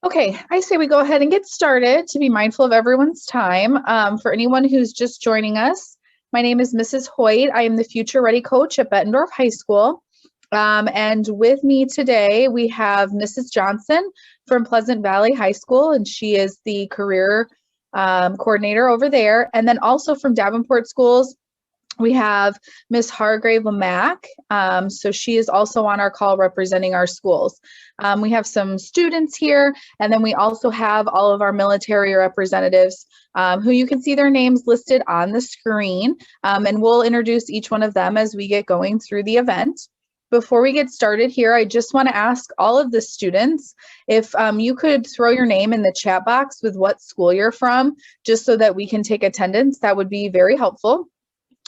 Okay, I say we go ahead and get started to be mindful of everyone's time. For anyone who's just joining us, my name is Mrs. Hoyt. I am the Future Ready Coach at Bettendorf High School. And with me today, we have Mrs. Johnson from Pleasant Valley High School, and she is the career coordinator over there. And then also from Davenport Schools, we have Miss Hargrave Lamack. So she is also on our call representing our schools. We have some students here, and then we also have all of our military representatives who you can see their names listed on the screen. And we'll introduce each one of them as we get going through the event. Before we get started here, I just want to ask all of the students if you could throw your name in the chat box with what school you're from, just so that we can take attendance. That would be very helpful.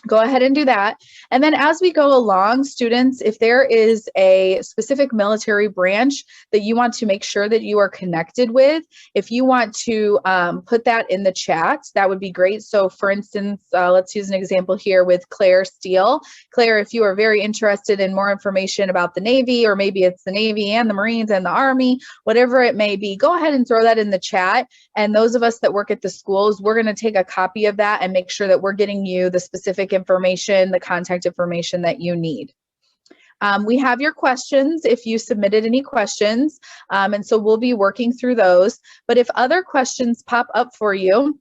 Go ahead and do that. And then as we go along, students, if there is a specific military branch that you want to make sure that you are connected with, if you want to put that in the chat, that would be great. So for instance, let's use an example here with Claire Steele. Claire, if you are very interested in more information about the Navy, or maybe it's the Navy and the Marines and the Army, whatever it may be, go ahead and throw that in the chat. And those of us that work at the schools, we're going to take a copy of that and make sure that we're getting you the specific information, the contact information that you need. We have your questions if you submitted any questions, and so we'll be working through those. But if other questions pop up for you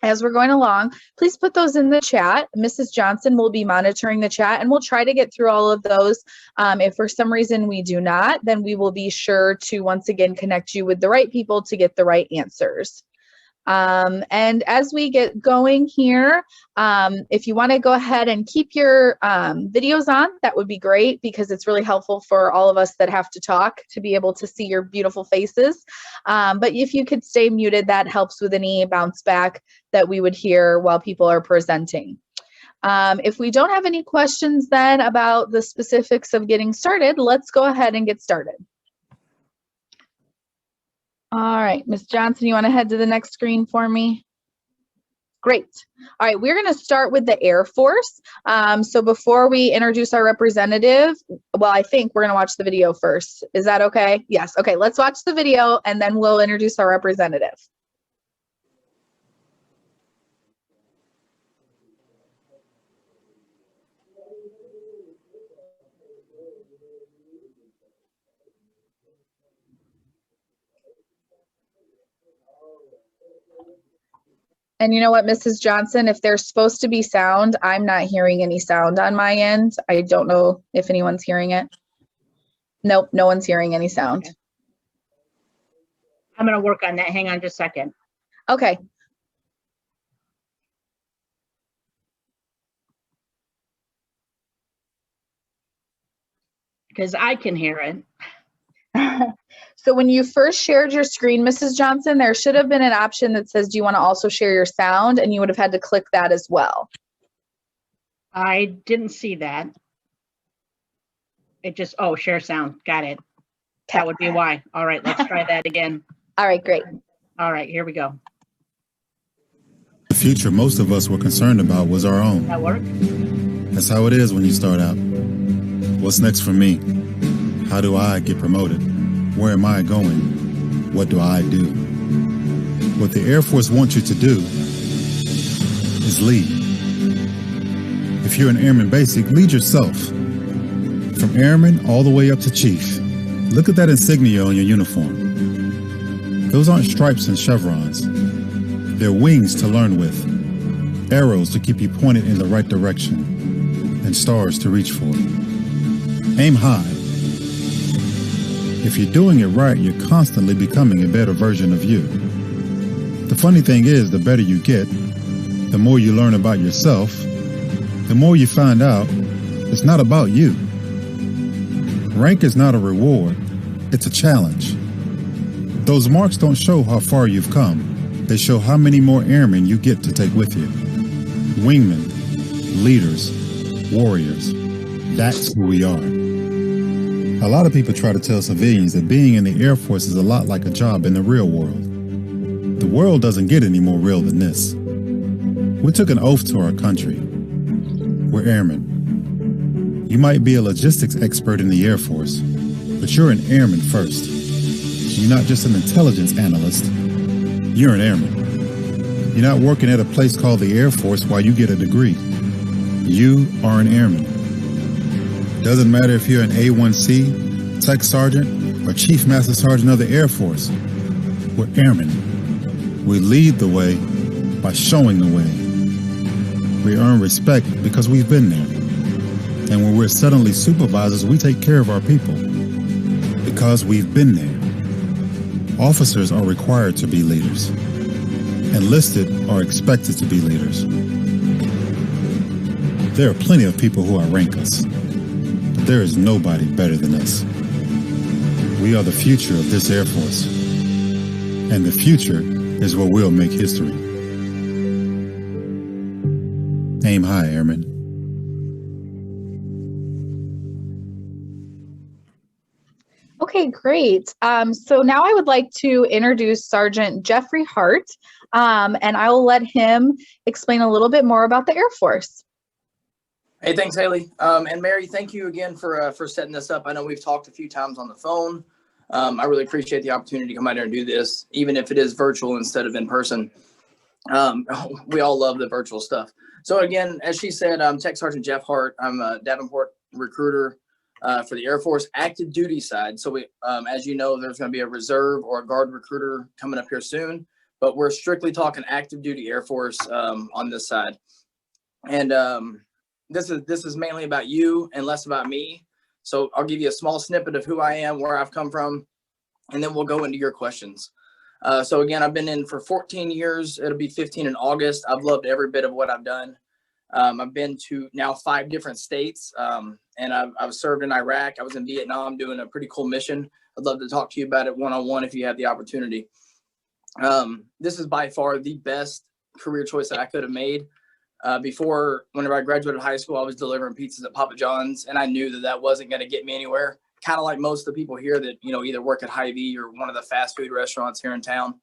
as we're going along, please put those in the chat. Mrs. Johnson will be monitoring the chat, and we'll try to get through all of those. If for some reason we do not, then we will be sure to once again connect you with the right people to get the right answers. And as we get going here, if you want to go ahead and keep your videos on, that would be great, because it's really helpful for all of us that have to talk to be able to see your beautiful faces. But if you could stay muted, that helps with any bounce back that we would hear while people are presenting. If we don't have any questions then about the specifics of getting started, let's go ahead and get started. All right, Ms. Johnson, you want to head to the next screen for me? Great. All right, we're going to start with the Air Force. So before we introduce our representative, well, I think we're going to watch the video first. Is that okay? Yes. Okay, let's watch the video and then we'll introduce our representative. And you know what, Mrs. Johnson, if there's supposed to be sound, I'm not hearing any sound on my end. I don't know if anyone's hearing it. Nope, no one's hearing any sound. Okay. I'm going to work on that. Hang on just a second. Okay. Because I can hear it. So when you first shared your screen, Mrs. Johnson, there should have been an option that says, do you want to also share your sound? And you would have had to click that as well. I didn't see that. It just, oh, share sound. Got it. That would be why. All right, let's try that again. All right, great. All right, here we go. The future most of us were concerned about was our own. That work? That's how it is when you start out. What's next for me? How do I get promoted? Where am I going? What do I do? What the Air Force wants you to do is lead. If you're an Airman Basic, lead yourself. From Airman all the way up to Chief. Look at that insignia on your uniform. Those aren't stripes and chevrons. They're wings to learn with, arrows to keep you pointed in the right direction, and stars to reach for. Aim high. If you're doing it right, you're constantly becoming a better version of you. The funny thing is, the better you get, the more you learn about yourself, the more you find out it's not about you. Rank is not a reward, it's a challenge. Those marks don't show how far you've come. They show how many more airmen you get to take with you. Wingmen, leaders, warriors. That's who we are. A lot of people try to tell civilians that being in the Air Force is a lot like a job in the real world. The world doesn't get any more real than this. We took an oath to our country. We're airmen. You might be a logistics expert in the Air Force, but you're an airman first. You're not just an intelligence analyst, you're an airman. You're not working at a place called the Air Force while you get a degree. You are an airman. Doesn't matter if you're an A1C, Tech Sergeant, or Chief Master Sergeant of the Air Force. We're airmen. We lead the way by showing the way. We earn respect because we've been there. And when we're suddenly supervisors, we take care of our people because we've been there. Officers are required to be leaders. Enlisted are expected to be leaders. There are plenty of people who outrank us, but there is nobody better than us. We are the future of this Air Force, and the future is where we'll make history. Aim high, Airmen. Okay, great. So now I would like to introduce Sergeant Jeffrey Hart, and I will let him explain a little bit more about the Air Force. Hey, thanks, Haley. And Mary, thank you again for setting this up. I know we've talked a few times on the phone. I really appreciate the opportunity to come out here and do this, even if it is virtual instead of in person. We all love the virtual stuff. So again, as she said, I'm Tech Sergeant Jeff Hart. I'm a Davenport recruiter for the Air Force active duty side. So we, as you know, there's going to be a reserve or a guard recruiter coming up here soon, but we're strictly talking active duty Air Force on this side. And this is mainly about you and less about me. So I'll give you a small snippet of who I am, where I've come from, and then we'll go into your questions. So again, I've been in for 14 years. It'll be 15 in August. I've loved every bit of what I've done. I've been to now 5 different states, and I've served in Iraq. I was in Vietnam doing a pretty cool mission. I'd love to talk to you about it one-on-one if you have the opportunity. This is by far the best career choice that I could have made. Whenever I graduated high school, I was delivering pizzas at Papa John's, and I knew that that wasn't going to get me anywhere. Kind of like most of the people here that, you know, either work at Hy-Vee or one of the fast food restaurants here in town.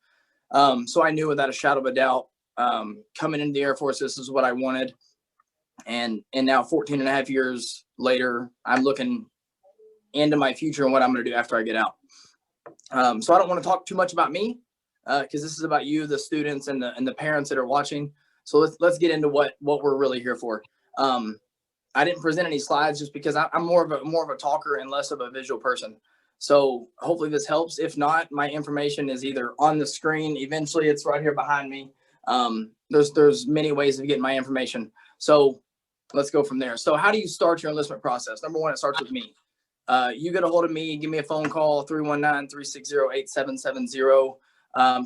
So I knew without a shadow of a doubt, coming into the Air Force, this is what I wanted. And now 14 and a half years later, I'm looking into my future and what I'm going to do after I get out. So I don't want to talk too much about me, because this is about you, the students, and the parents that are watching. So let's get into what we're really here for. I didn't present any slides just because I'm more of a talker and less of a visual person. So hopefully this helps. If not, my information is either on the screen. Eventually, it's right here behind me. There's many ways of getting my information. So let's go from there. So how do you start your enlistment process? Number one, it starts with me. You get a hold of me, give me a phone call, 319-360-8770.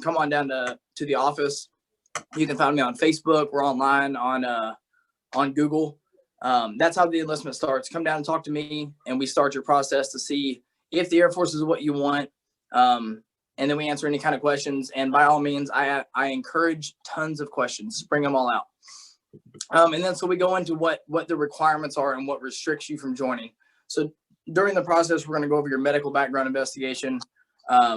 Come on down to the office. You can find me on Facebook. We're online on Google. That's how the enlistment starts. Come down and talk to me, and we start your process to see if the Air Force is what you want. And then we answer any kind of questions. And by all means, I encourage tons of questions. Bring them all out. And then so we go into what the requirements are and what restricts you from joining. So during the process, we're going to go over your medical background investigation.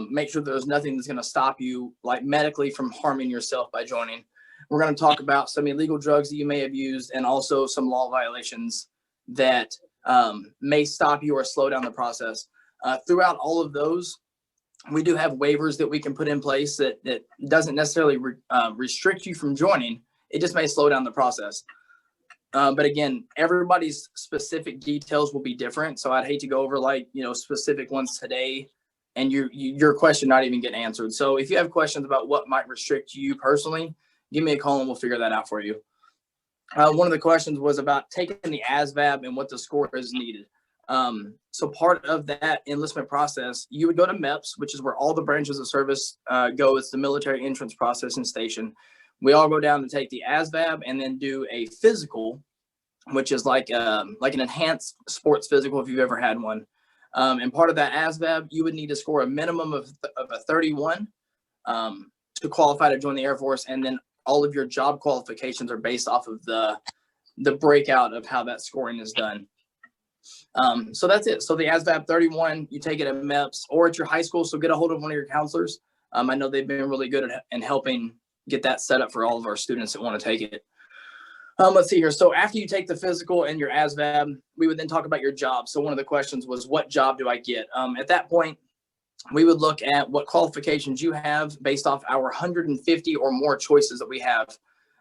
Make sure there's nothing that's going to stop you, like medically, from harming yourself by joining. We're going to talk about some illegal drugs that you may have used, and also some law violations that may stop you or slow down the process. Throughout all of those, we do have waivers that we can put in place that doesn't necessarily restrict you from joining. It just may slow down the process. But again, everybody's specific details will be different. So I'd hate to go over specific ones today and your question not even get answered. So if you have questions about what might restrict you personally, give me a call and we'll figure that out for you. One of the questions was about taking the ASVAB and what the score is needed. So part of that enlistment process, you would go to MEPS, which is where all the branches of service go. It's the military entrance processing station. We all go down to take the ASVAB and then do a physical, which is like an enhanced sports physical if you've ever had one. And part of that ASVAB, you would need to score a minimum of a 31 to qualify to join the Air Force. And then all of your job qualifications are based off of the breakout of how that scoring is done. So that's it. So the ASVAB 31, you take it at MEPS or at your high school. So get a hold of one of your counselors. I know they've been really good at helping get that set up for all of our students that want to take it. Let's see here. So after you take the physical and your ASVAB, we would then talk about your job. So one of the questions was, what job do I get? At that point, we would look at what qualifications you have based off our 150 or more choices that we have.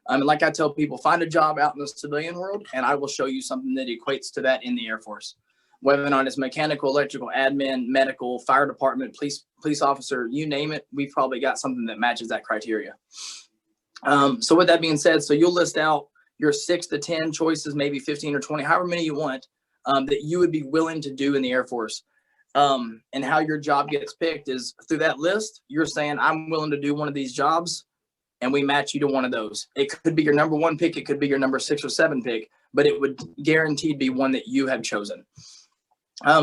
And like I tell people, find a job out in the civilian world, and I will show you something that equates to that in the Air Force. Whether or not it's mechanical, electrical, admin, medical, fire department, police officer, you name it, we've probably got something that matches that criteria. So with that being said, so you'll list out your 6 to 10 choices, maybe 15 or 20, however many you want, that you would be willing to do in the Air Force. And how your job gets picked is through that list. You're saying, I'm willing to do one of these jobs, and we match you to one of those. It could be your number 1 pick. It could be your number 6 or 7 pick, but it would guaranteed be one that you have chosen.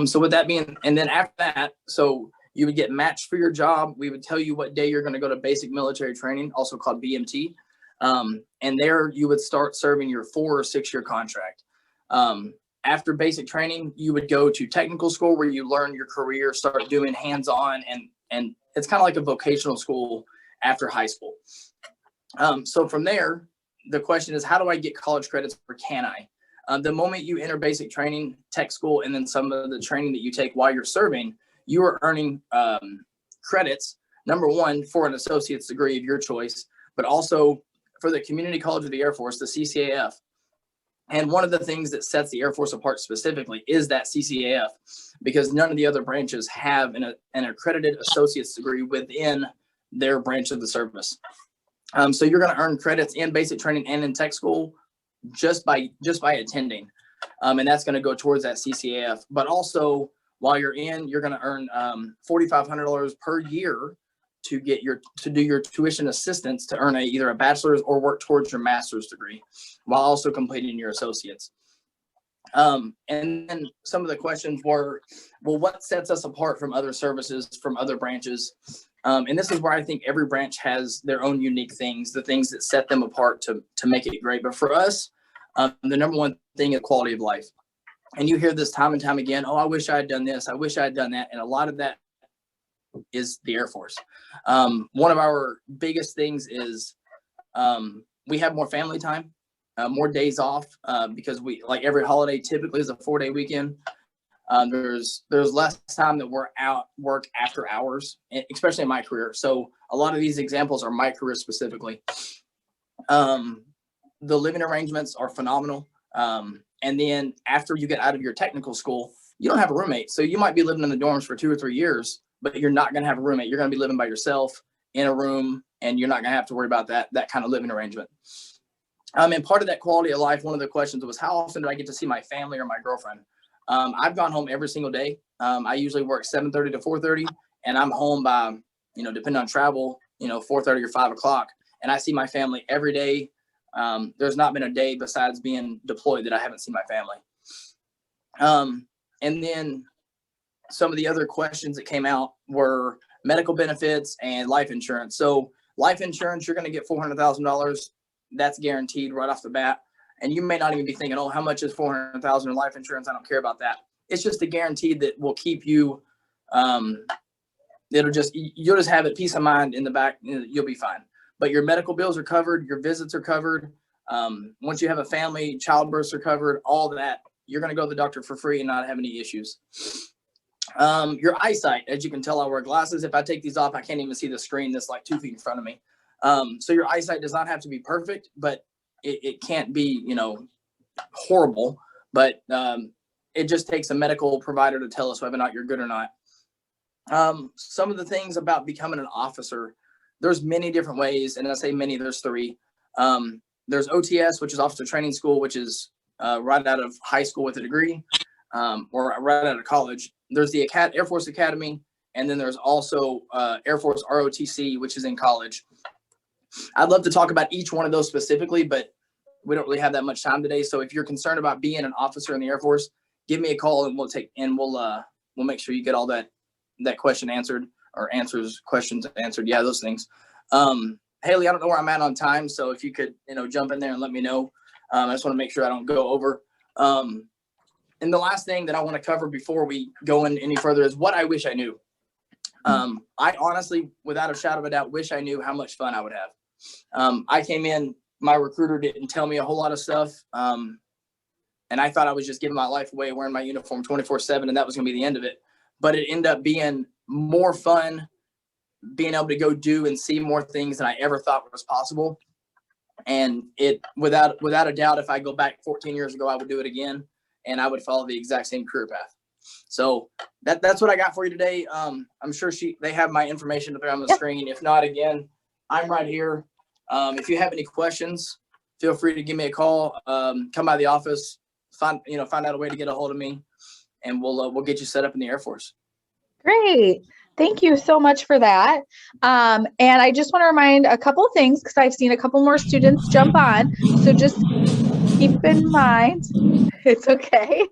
So with that being, and then after that, so you would get matched for your job. We would tell you what day you're going to go to basic military training, also called BMT. And there you would start serving your 4 or 6 year contract. After basic training, you would go to technical school where you learn your career, start doing hands-on, and it's kind of like a vocational school after high school. So from there, the question is, how do I get college credits, or can I? The moment you enter basic training, tech school, and then some of the training that you take while you're serving, you are earning credits, number 1, for an associate's degree of your choice, but also for the Community College of the Air Force, the CCAF. And one of the things that sets the Air Force apart specifically is that CCAF, because none of the other branches have an accredited associate's degree within their branch of the service. So you're going to earn credits in basic training and in tech school just by attending. And that's going to go towards that CCAF. But also, while you're in, you're going to earn $4,500 per year to do your tuition assistance to earn either a bachelor's or work towards your master's degree while also completing your associates. And then some of the questions were, well, what sets us apart from other services, from other branches? And this is where I think every branch has their own unique things, the things that set them apart to make it great. But for us, the number 1 thing is quality of life. And you hear this time and time again, oh, I wish I had done this. I wish I had done that. And a lot of that is the Air Force. One of our biggest things is we have more family time, more days off, because we, like every holiday typically is a 4-day weekend. There's less time that we're out work after hours, especially in my career. So a lot of these examples are my career specifically. The living arrangements are phenomenal. And then after you get out of your technical school, you don't have a roommate. So you might be living in the dorms for 2 or 3 years, but you're not going to have a roommate. You're going to be living by yourself in a room, and you're not going to have to worry about that kind of living arrangement. And part of that quality of life, one of the questions was, how often do I get to see my family or my girlfriend? I've gone home every single day. I usually work 7:30 to 4:30, and I'm home by, depending on travel, 4:30 or 5 o'clock. And I see my family every day. There's not been a day besides being deployed that I haven't seen my family. And then some of the other questions that came out were medical benefits and life insurance. So life insurance, you're going to get $400,000. That's guaranteed right off the bat. And you may not even be thinking, oh, how much is $400,000 in life insurance? I don't care about that. It's just a guarantee that will keep you, you'll just have it, peace of mind in the back, you'll be fine. But your medical bills are covered, your visits are covered. Once you have a family, childbirths are covered, all that, you're going to go to the doctor for free and not have any issues. Your eyesight, as you can tell, I wear glasses. If I take these off, I can't even see the screen that's like 2 feet in front of me. So your eyesight does not have to be perfect, but it can't be, horrible, but it just takes a medical provider to tell us whether or not you're good or not. Some of the things about becoming an officer, there's many different ways, and I say many, there's 3. There's OTS, which is Officer Training School, which is right out of high school with a degree, or right out of college. There's the Air Force Academy, and then there's also Air Force ROTC, which is in college. I'd love to talk about each one of those specifically, but we don't really have that much time today. So if you're concerned about being an officer in the Air Force, give me a call and we'll make sure you get all that question answered, or questions answered. Yeah, those things. Haley, I don't know where I'm at on time, so if you could, jump in there and let me know. I just want to make sure I don't go over. And the last thing that I want to cover before we go in any further is what I wish I knew. I honestly, without a shadow of a doubt, wish I knew how much fun I would have. I came in, my recruiter didn't tell me a whole lot of stuff. And I thought I was just giving my life away, wearing my uniform 24/7, and that was going to be the end of it. But it ended up being more fun being able to go do and see more things than I ever thought was possible. And it, without a doubt, if I go back 14 years ago, I would do it again, and I would follow the exact same career path. So that's what I got for you today. I'm sure they have my information up there on the screen. If not, again, I'm right here. If you have any questions, feel free to give me a call. Come by the office, find out a way to get a hold of me, and we'll get you set up in the Air Force. Great. Thank you so much for that. And I just want to remind a couple of things, because I've seen a couple more students jump on. So just keep in mind, it's okay.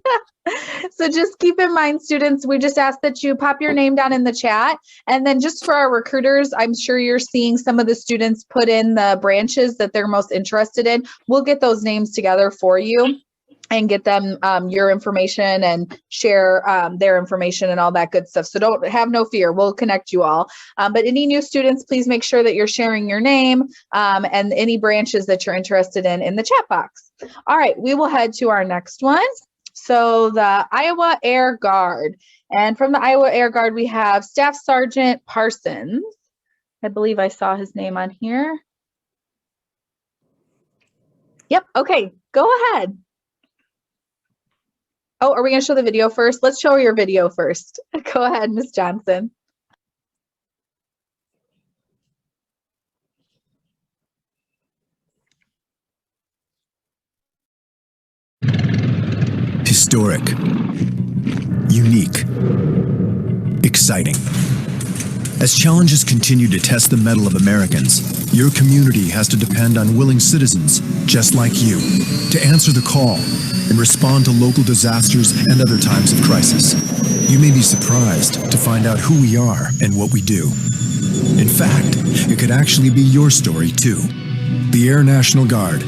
So just keep in mind, students, we just ask that you pop your name down in the chat. And then just for our recruiters, I'm sure you're seeing some of the students put in the branches that they're most interested in. We'll get those names together for you and get them your information and share their information and all that good stuff. So don't have no fear. We'll connect you all. But any new students, please make sure that you're sharing your name and any branches that you're interested in the chat box. All right, we will head to our next one. So the Iowa Air Guard. And from the Iowa Air Guard, we have Staff Sergeant Parsons. I believe I saw his name on here. Yep, okay, go ahead. Oh, are we going to show the video first? Let's show your video first. Go ahead, Ms. Johnson. Historic, unique, exciting. As challenges continue to test the mettle of Americans, your community has to depend on willing citizens just like you to answer the call and respond to local disasters and other times of crisis. You may be surprised to find out who we are and what we do. In fact, it could actually be your story too. The Air National Guard.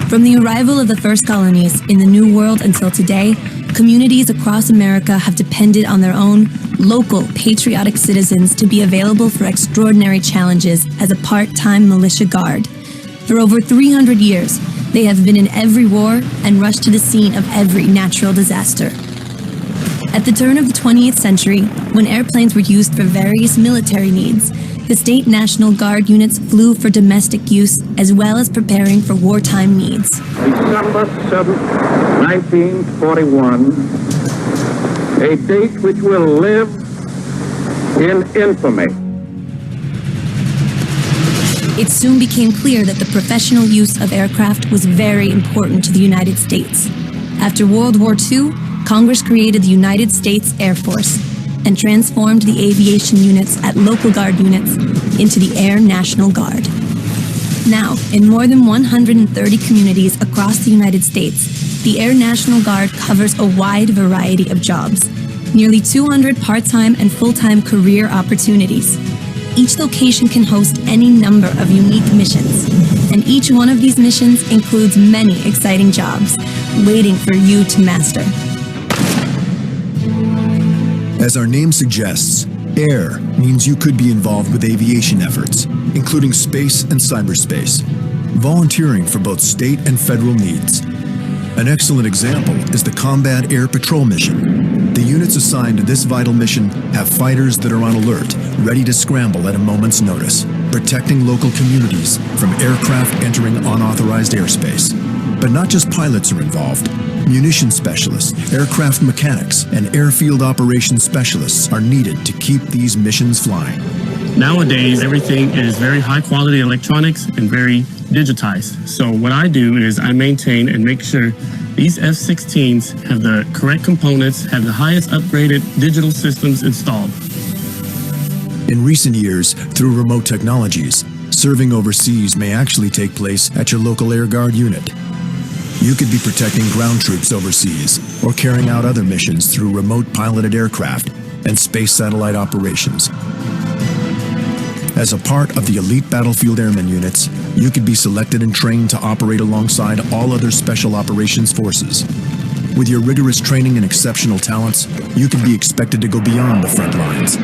From the arrival of the first colonies in the New World until today, communities across America have depended on their own local patriotic citizens to be available for extraordinary challenges as a part-time militia guard. For over 300 years, they have been in every war and rushed to the scene of every natural disaster. At the turn of the 20th century, when airplanes were used for various military needs, the state National Guard units flew for domestic use as well as preparing for wartime needs. December 7th, 1941, a date which will live in infamy. It soon became clear that the professional use of aircraft was very important to the United States. After World War II, Congress created the United States Air Force and transformed the aviation units at local guard units into the Air National Guard. Now, in more than 130 communities across the United States, the Air National Guard covers a wide variety of jobs, nearly 200 part-time and full-time career opportunities. Each location can host any number of unique missions, and each one of these missions includes many exciting jobs waiting for you to master. As our name suggests, air means you could be involved with aviation efforts, including space and cyberspace, volunteering for both state and federal needs. An excellent example is the Combat Air Patrol mission. The units assigned to this vital mission have fighters that are on alert, ready to scramble at a moment's notice, protecting local communities from aircraft entering unauthorized airspace. But not just pilots are involved. Munition specialists, aircraft mechanics, and airfield operations specialists are needed to keep these missions flying. Nowadays, everything is very high quality electronics and very digitized. So what I do is I maintain and make sure these F-16s have the correct components, have the highest upgraded digital systems installed. In recent years, through remote technologies, serving overseas may actually take place at your local Air Guard unit. You could be protecting ground troops overseas or carrying out other missions through remote piloted aircraft and space satellite operations. As a part of the elite battlefield airmen units, you could be selected and trained to operate alongside all other special operations forces. With your rigorous training and exceptional talents, you could be expected to go beyond the front lines,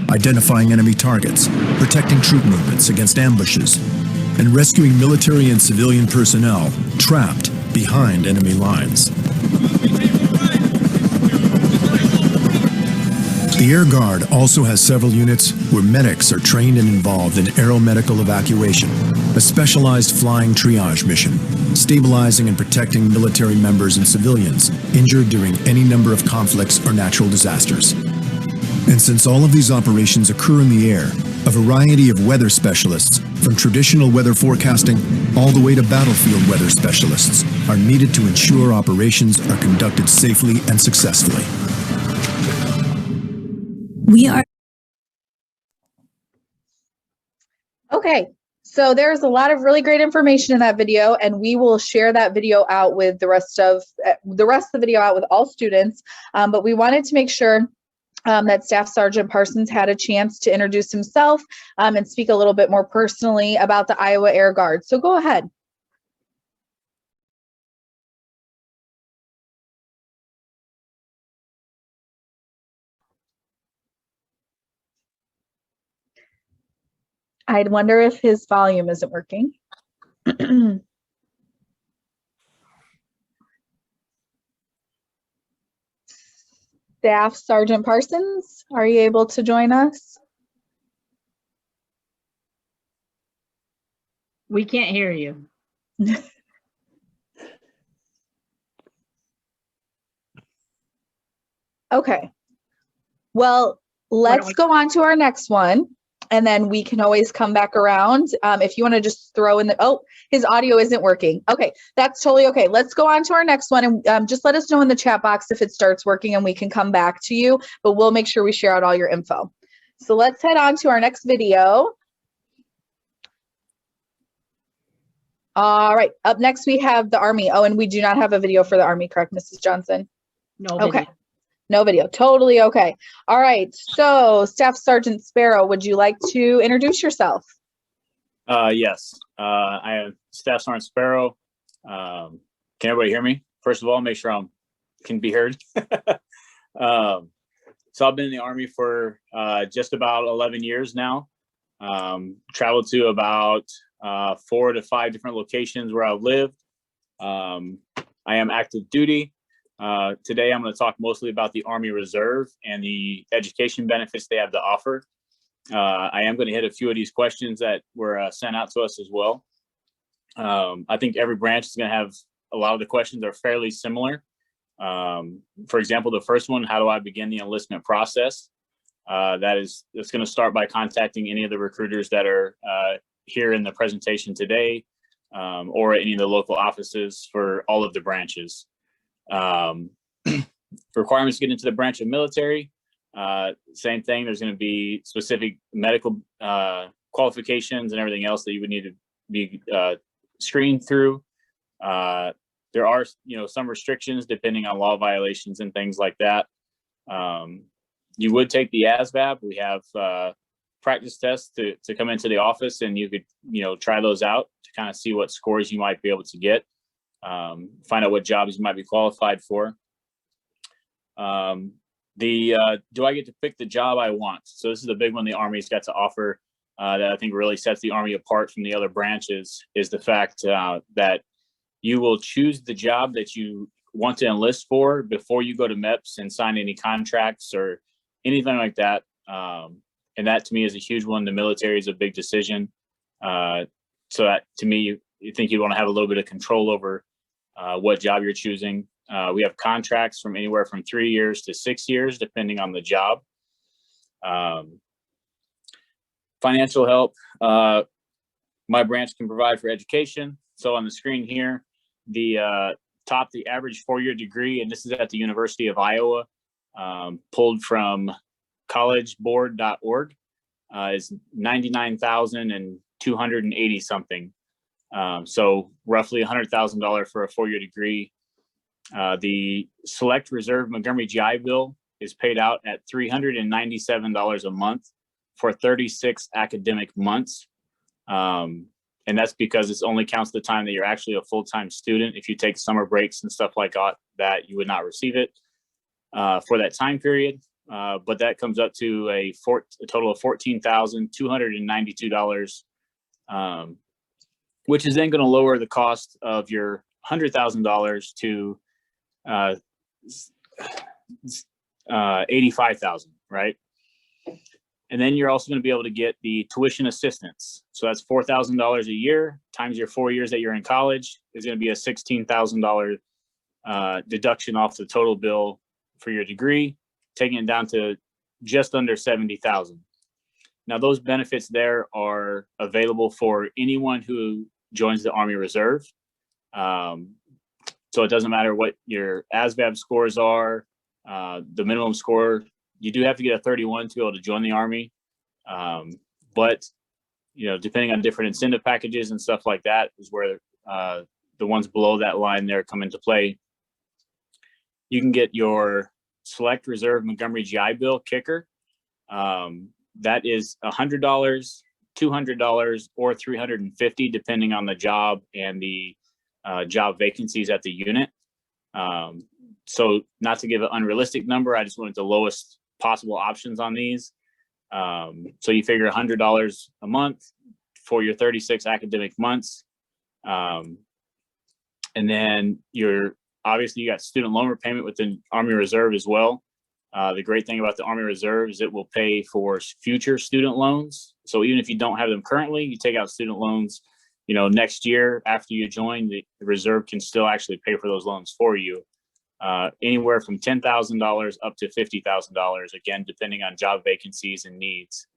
identifying enemy targets, protecting troop movements against ambushes, and rescuing military and civilian personnel trapped behind enemy lines. The Air Guard also has several units where medics are trained and involved in aeromedical evacuation, a specialized flying triage mission, stabilizing and protecting military members and civilians injured during any number of conflicts or natural disasters. And since all of these operations occur in the air, a variety of weather specialists, from traditional weather forecasting all the way to battlefield weather specialists, are needed to ensure operations are conducted safely and successfully. We are Okay, so there's a lot of really great information in that video, and we will share that video out with the rest of the video out with all students. But we wanted to make sure that Staff Sergeant Parsons had a chance to introduce himself and speak a little bit more personally about the Iowa Air Guard. So go ahead. I'd wonder if his volume isn't working. Staff Sergeant Parsons, are you able to join us? We can't hear you. Okay. Well, let's go on to our next one, and then we can always come back around. If you want to just throw in the, oh, his audio isn't working. Okay, that's totally okay. Let's go on to our next one, and just let us know in the chat box if it starts working, and we can come back to you, but we'll make sure we share out all your info. So let's head on to our next video. All right, up next we have the Army. Oh, and we do not have a video for the Army, correct, Mrs. Johnson? No Okay. video. No video, totally okay. All right, so Staff Sergeant Sparrow, would you like to introduce yourself? Yes, I am Staff Sergeant Sparrow. Can everybody hear me? First of all, make sure I can be heard. So I've been in the Army for just about 11 years now. Traveled to about 4 to 5 different locations where I've lived. I am active duty. Today, I'm going to talk mostly about the Army Reserve and the education benefits they have to offer. I am going to hit a few of these questions that were sent out to us as well. I think every branch is going to have a lot of the questions are fairly similar. For example, the first one, how do I begin the enlistment process? It's going to start by contacting any of the recruiters that are here in the presentation today, or any of the local offices for all of the branches. Requirements to get into the branch of military, same thing. There's going to be specific medical qualifications and everything else that you would need to be screened through. There are, some restrictions depending on law violations and things like that. You would take the ASVAB. We have practice tests to come into the office, and you could, try those out to kind of see what scores you might be able to get. Find out what jobs you might be qualified for. Do I get to pick the job I want? So this is the big one the Army's got to offer that I think really sets the Army apart from the other branches, is the fact that you will choose the job that you want to enlist for before you go to MEPS and sign any contracts or anything like that. And that to me is a huge one. The military is a big decision. So that to me, you think you'd want to have a little bit of control over what job you're choosing. We have contracts from anywhere from 3 years to 6 years, depending on the job. Financial help, my branch can provide for education. So on the screen here, the average 4-year degree, and this is at the University of Iowa, pulled from collegeboard.org, is $99,280 something. So roughly $100,000 for a 4-year degree. The Select Reserve Montgomery GI Bill is paid out at $397 a month for 36 academic months. And that's because it only counts the time that you're actually a full-time student. If you take summer breaks and stuff like that, you would not receive it for that time period. But that comes up to a total of $14,292, which is then going to lower the cost of your $100,000 to $85,000, right? And then you're also going to be able to get the tuition assistance. So that's $4,000 a year times your 4 years that you're in college is going to be a $16,000 deduction off the total bill for your degree, taking it down to just under $70,000. Now, those benefits there are available for anyone who joins the Army Reserve. So it doesn't matter what your ASVAB scores are, the minimum score. You do have to get a 31 to be able to join the Army. But, you know, depending on different incentive packages and stuff like that is where the ones below that line there come into play. You can get your Select Reserve Montgomery GI Bill kicker. That is $100, $200, or $350, depending on the job and the job vacancies at the unit. So not to give an unrealistic number, I just wanted the lowest possible options on these. So you figure $100 a month for your 36 academic months. And then obviously you got student loan repayment with the Army Reserve as well. The great thing about the Army Reserve is it will pay for future student loans. So even if you don't have them currently, you take out student loans, you know, next year after you join, the Reserve can still actually pay for those loans for you. Anywhere from $10,000 up to $50,000, again, depending on job vacancies and needs.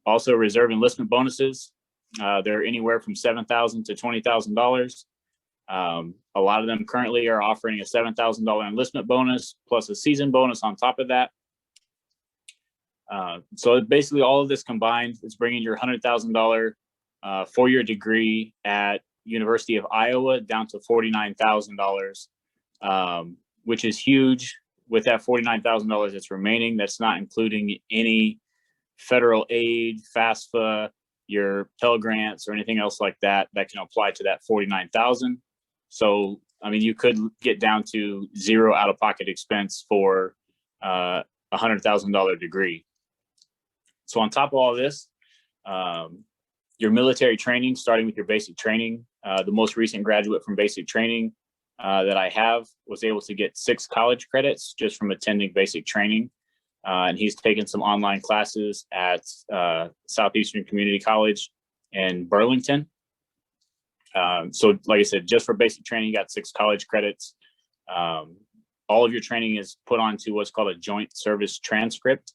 Also, Reserve enlistment bonuses, they're anywhere from $7,000 to $20,000. A lot of them currently are offering a $7,000 enlistment bonus plus a season bonus on top of that. So basically all of this combined is bringing your $100,000 four-year degree at University of Iowa down to $49,000, which is huge. With that $49,000 that's remaining, that's not including any federal aid, FAFSA, your Pell Grants, or anything else like that that can apply to that $49,000. So, I mean, you could get down to zero out-of-pocket expense for a $100,000 degree. So on top of all this, your military training, starting with your basic training, the most recent graduate from basic training that I have was able to get 6 college credits just from attending basic training. And he's taken some online classes at Southeastern Community College in Burlington. So like I said, just for basic training, you got 6 college credits. All of your training is put onto what's called a joint service transcript.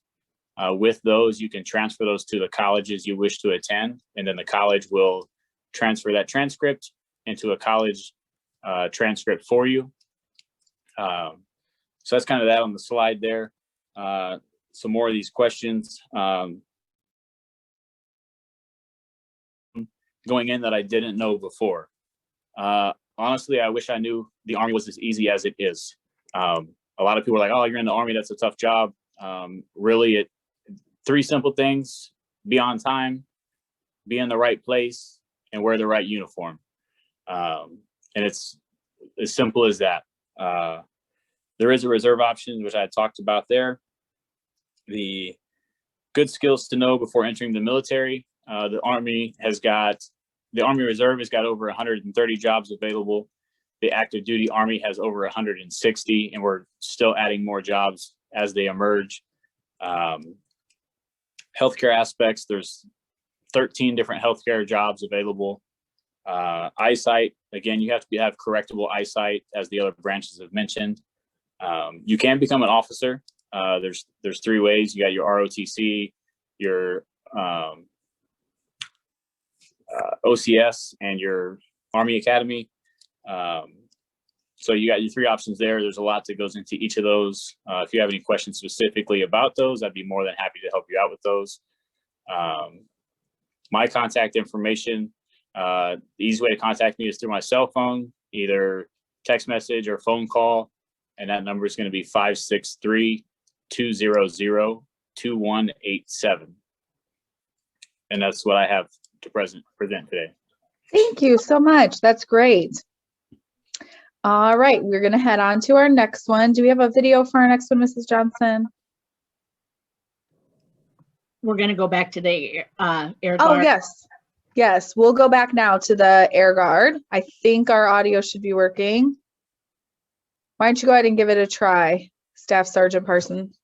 With those, you can transfer those to the colleges you wish to attend, and then the college will transfer that transcript into a college transcript for you. So that's kind of that on the slide there. Some more of these questions going in that I didn't know before. Honestly, I wish I knew the Army was as easy as it is. A lot of people are like, oh, you're in the Army, that's a tough job. Really, 3 simple things: be on time, be in the right place, and wear the right uniform. And it's as simple as that. There is a reserve option, which I had talked about there. The good skills to know before entering the military. The Army Reserve has got over 130 jobs available. The active duty Army has over 160, and we're still adding more jobs as they emerge. Healthcare aspects, there's 13 different healthcare jobs available. Eyesight, again, you have to have correctable eyesight, as the other branches have mentioned. You can become an officer. There's 3 ways. You got your ROTC, your OCS, and your Army Academy. So you got your 3 options there. There's a lot that goes into each of those. If you have any questions specifically about those, I'd be more than happy to help you out with those. My contact information, the easy way to contact me is through my cell phone, either text message or phone call. And that number is going to be 563-200-2187. And that's what I have to present today. Thank you so much. That's great. All right, we're going to head on to our next one. Do we have a video for our next one, Mrs. Johnson? We're going to go back to the Air Guard. Oh, yes. Yes, we'll go back now to the Air Guard. I think our audio should be working. Why don't you go ahead and give it a try, Staff Sergeant Parsons?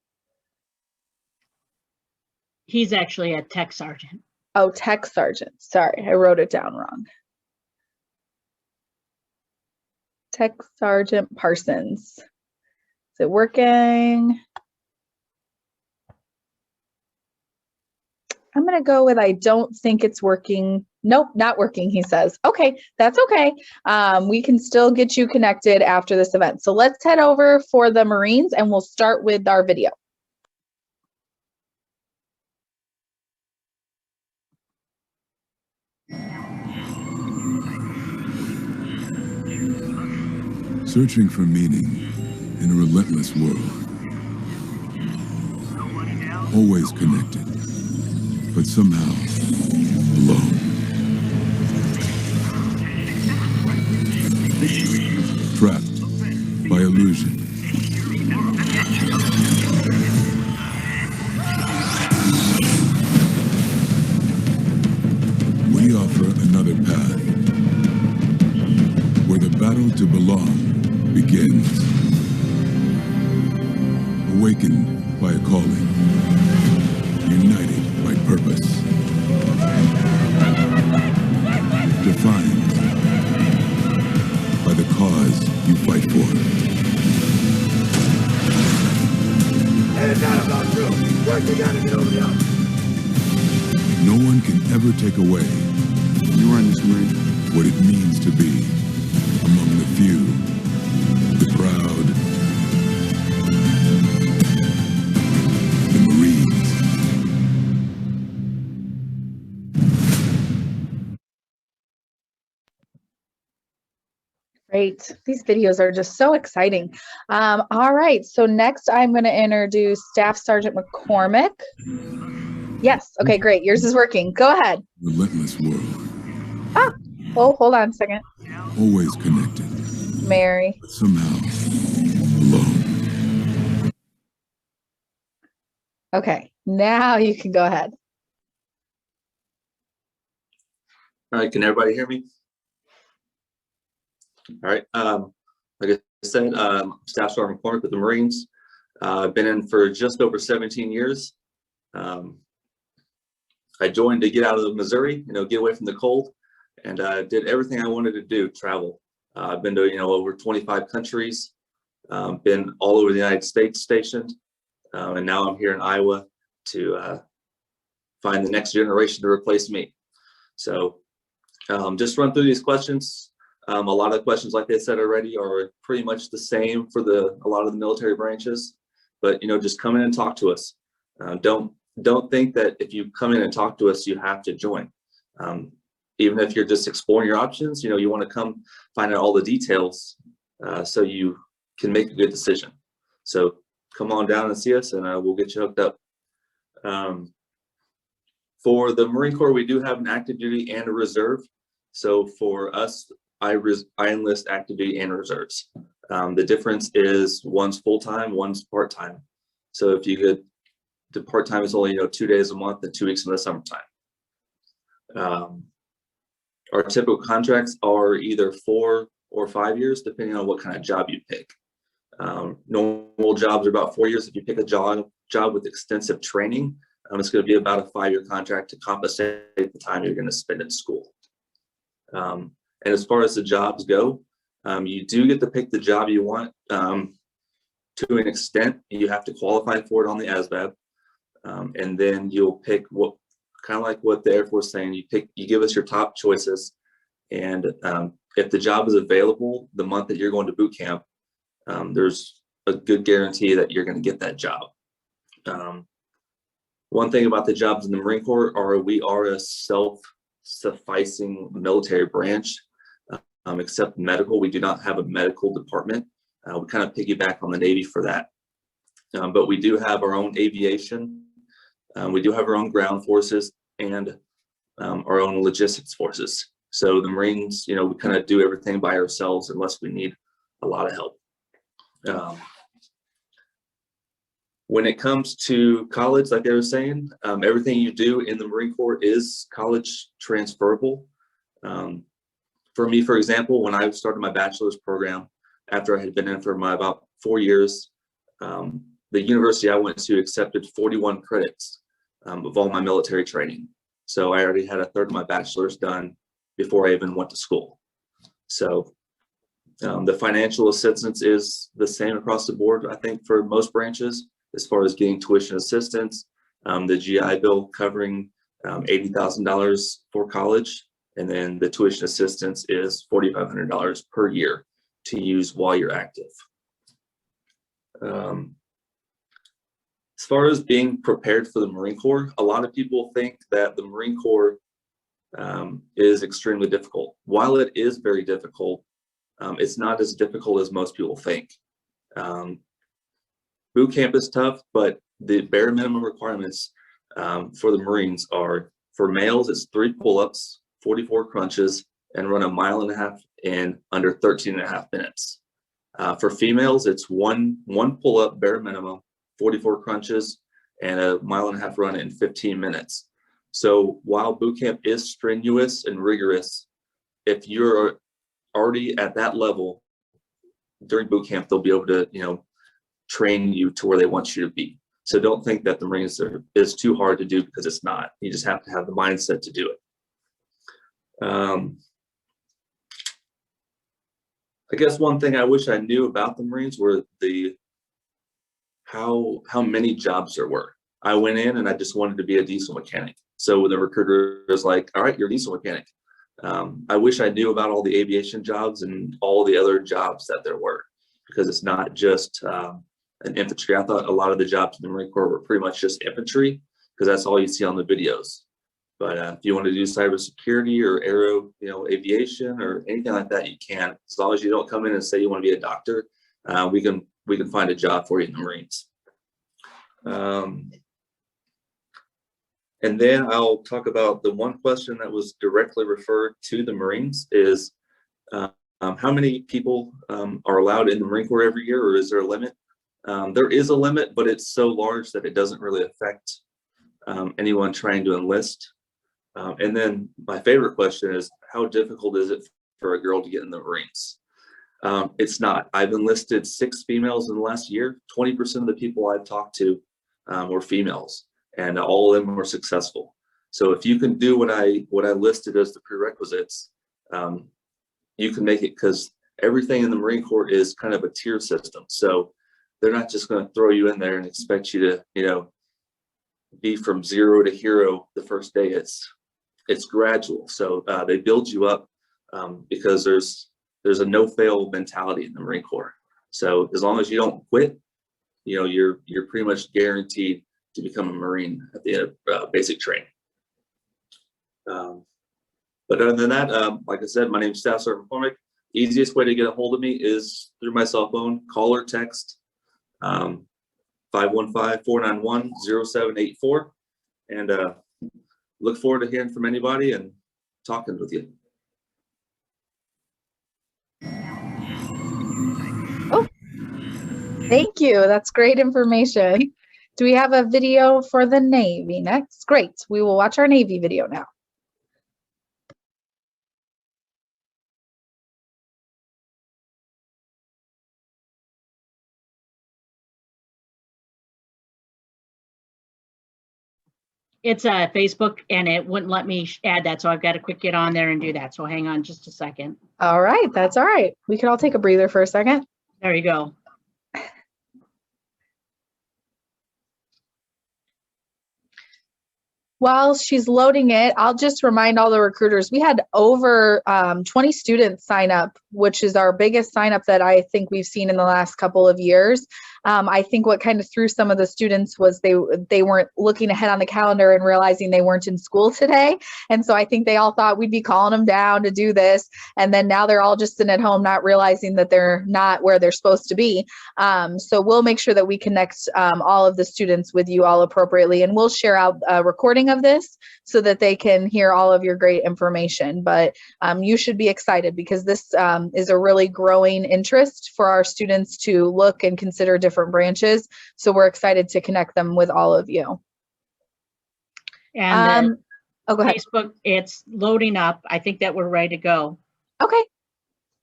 He's actually a tech sergeant. Oh, tech sergeant. Sorry, I wrote it down wrong. Tech Sergeant Parsons. Is it working? I'm going to go with I don't think it's working. Nope, not working, he says. Okay, that's okay. We can still get you connected after this event. So let's head over for the Marines and we'll start with our video. Searching for meaning in a relentless world. Always connected, but somehow alone. Trapped by illusion. We offer another path where the battle to belong begins. Awakened by a calling, united by purpose, defined by the cause you fight for. It's not about you. Work together, get over the odds. No one can ever take away what it means to be among the few, the proud, the Marines. Great. These videos are just so exciting. All right. So next I'm going to introduce Staff Sergeant McCormick. Yes. Okay, great. Yours is working. Go ahead. Relentless world. Ah, oh, hold on a second. Always connected. Mary. But somehow alone. Okay, now you can go ahead. All right, can everybody hear me? All right, like I said, Staff Sergeant McCormick with the Marines. I've been in for just over 17 years. I joined to get out of Missouri, get away from the cold, and did everything I wanted to do, travel. I've been to, over 25 countries, been all over the United States stationed, and now I'm here in Iowa to find the next generation to replace me. So just run through these questions. A lot of the questions, like they said already, are pretty much the same for a lot of the military branches, but just come in and talk to us. Don't think that if you come in and talk to us, you have to join. Even if you're just exploring your options, you want to come find out all the details so you can make a good decision. So come on down and see us, and we'll get you hooked up. For the Marine Corps, we do have an active duty and a reserve. So for us, I enlist active duty and reserves. The difference is one's full-time, one's part-time. So if you get the part-time is only 2 days a month and 2 weeks in the summertime. Our typical contracts are either 4 or 5 years, depending on what kind of job you pick. Normal jobs are about 4 years. If you pick a job with extensive training, it's going to be about a 5-year contract to compensate the time you're going to spend in school. And as far as the jobs go, you do get to pick the job you want. To an extent, you have to qualify for it on the ASVAB. And then you'll pick what, kind of like what the Air Force is saying, you give us your top choices. And if the job is available the month that you're going to boot camp, there's a good guarantee that you're going to get that job. One thing about the jobs in the Marine Corps are we are a self-sufficing military branch, except medical. We do not have a medical department. We kind of piggyback on the Navy for that. But we do have our own aviation. We do have our own ground forces and our own logistics forces. So the Marines, we kind of do everything by ourselves unless we need a lot of help. When it comes to college, like I was saying, everything you do in the Marine Corps is college transferable. For me, for example, when I started my bachelor's program, after I had been in for about 4 years, the university I went to accepted 41 credits. of all my military training. So I already had a third of my bachelor's done before I even went to school. So the financial assistance is the same across the board, I think, for most branches, as far as getting tuition assistance, the GI Bill covering $80,000 for college, and then the tuition assistance is $4,500 per year to use while you're active. As far as being prepared for the Marine Corps, a lot of people think that the Marine Corps is extremely difficult. While it is very difficult, it's not as difficult as most people think. Boot camp is tough, but the bare minimum requirements for the Marines are, for males, it's 3 pull-ups, 44 crunches, and run 1.5 miles in under 13.5 minutes. For females, it's one pull-up bare minimum, 44 crunches, and 1.5 mile run in 15 minutes. So while boot camp is strenuous and rigorous, if you're already at that level during boot camp, they'll be able to, train you to where they want you to be. So don't think that the Marines is too hard to do, because it's not. You just have to have the mindset to do it. I guess one thing I wish I knew about the Marines were how many jobs there were. I went in and I just wanted to be a diesel mechanic. So the recruiter was like, all right, you're a diesel mechanic. I wish I knew about all the aviation jobs and all the other jobs that there were, because it's not just an infantry. I thought a lot of the jobs in the Marine Corps were pretty much just infantry, because that's all you see on the videos. But if you want to do cybersecurity or aero, aviation or anything like that, you can. As long as you don't come in and say you want to be a doctor, we can find a job for you in the Marines. And then I'll talk about the one question that was directly referred to the Marines is, how many people are allowed in the Marine Corps every year, or is there a limit? There is a limit, but it's so large that it doesn't really affect anyone trying to enlist. And then my favorite question is, how difficult is it for a girl to get in the Marines? It's not. I've enlisted 6 females in the last year. 20% of the people I've talked to were females, and all of them were successful. So if you can do what I listed as the prerequisites, you can make it, because everything in the Marine Corps is kind of a tier system. So they're not just going to throw you in there and expect you to, be from 0 to hero the first day. It's gradual. So they build you up because there's a no-fail mentality in the Marine Corps. So as long as you don't quit, you're pretty much guaranteed to become a Marine at the end of basic training. But other than that, like I said, my name is Staff Sergeant McCormick. Easiest way to get a hold of me is through my cell phone, call or text, 515-491-0784. And look forward to hearing from anybody and talking with you. Oh, thank you. That's great information. Do we have a video for the Navy next? Great. We will watch our Navy video now. It's Facebook, and it wouldn't let me add that, so I've got to quick get on there and do that. So hang on just a second. All right, that's all right. We could all take a breather for a second. There you go. While she's loading it, I'll just remind all the recruiters, we had over 20 students sign up, which is our biggest sign up that I think we've seen in the last couple of years. I think what kind of threw some of the students was they weren't looking ahead on the calendar and realizing they weren't in school today. And so I think they all thought we'd be calling them down to do this. And then now they're all just sitting at home, not realizing that they're not where they're supposed to be. So we'll make sure that we connect all of the students with you all appropriately. And we'll share out a recording of this so that they can hear all of your great information. But you should be excited, because this is a really growing interest for our students to look and consider different branches. So we're excited to connect them with all of you. And oh, go ahead. Facebook, it's loading up. I think that we're ready to go. Okay.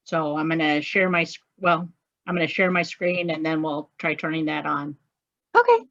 So I'm going to share my, I'm going to share my screen, and then we'll try turning that on. Okay.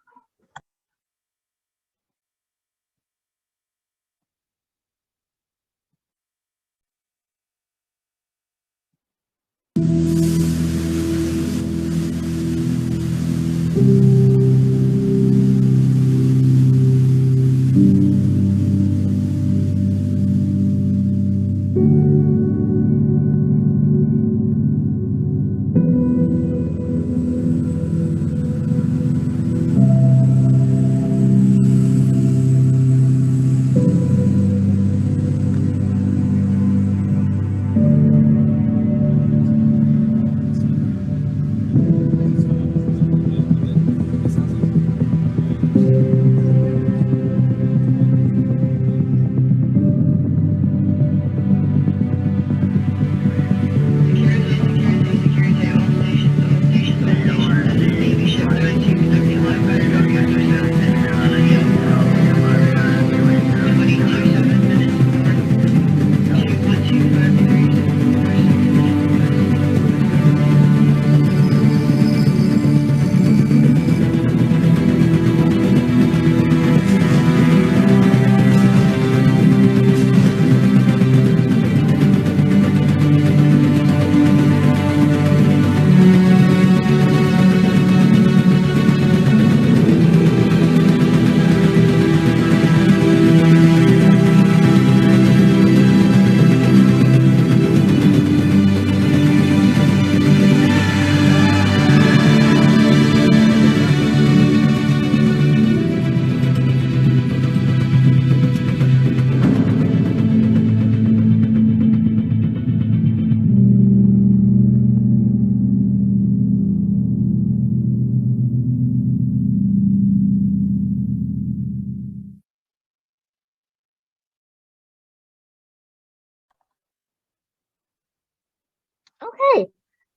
Okay.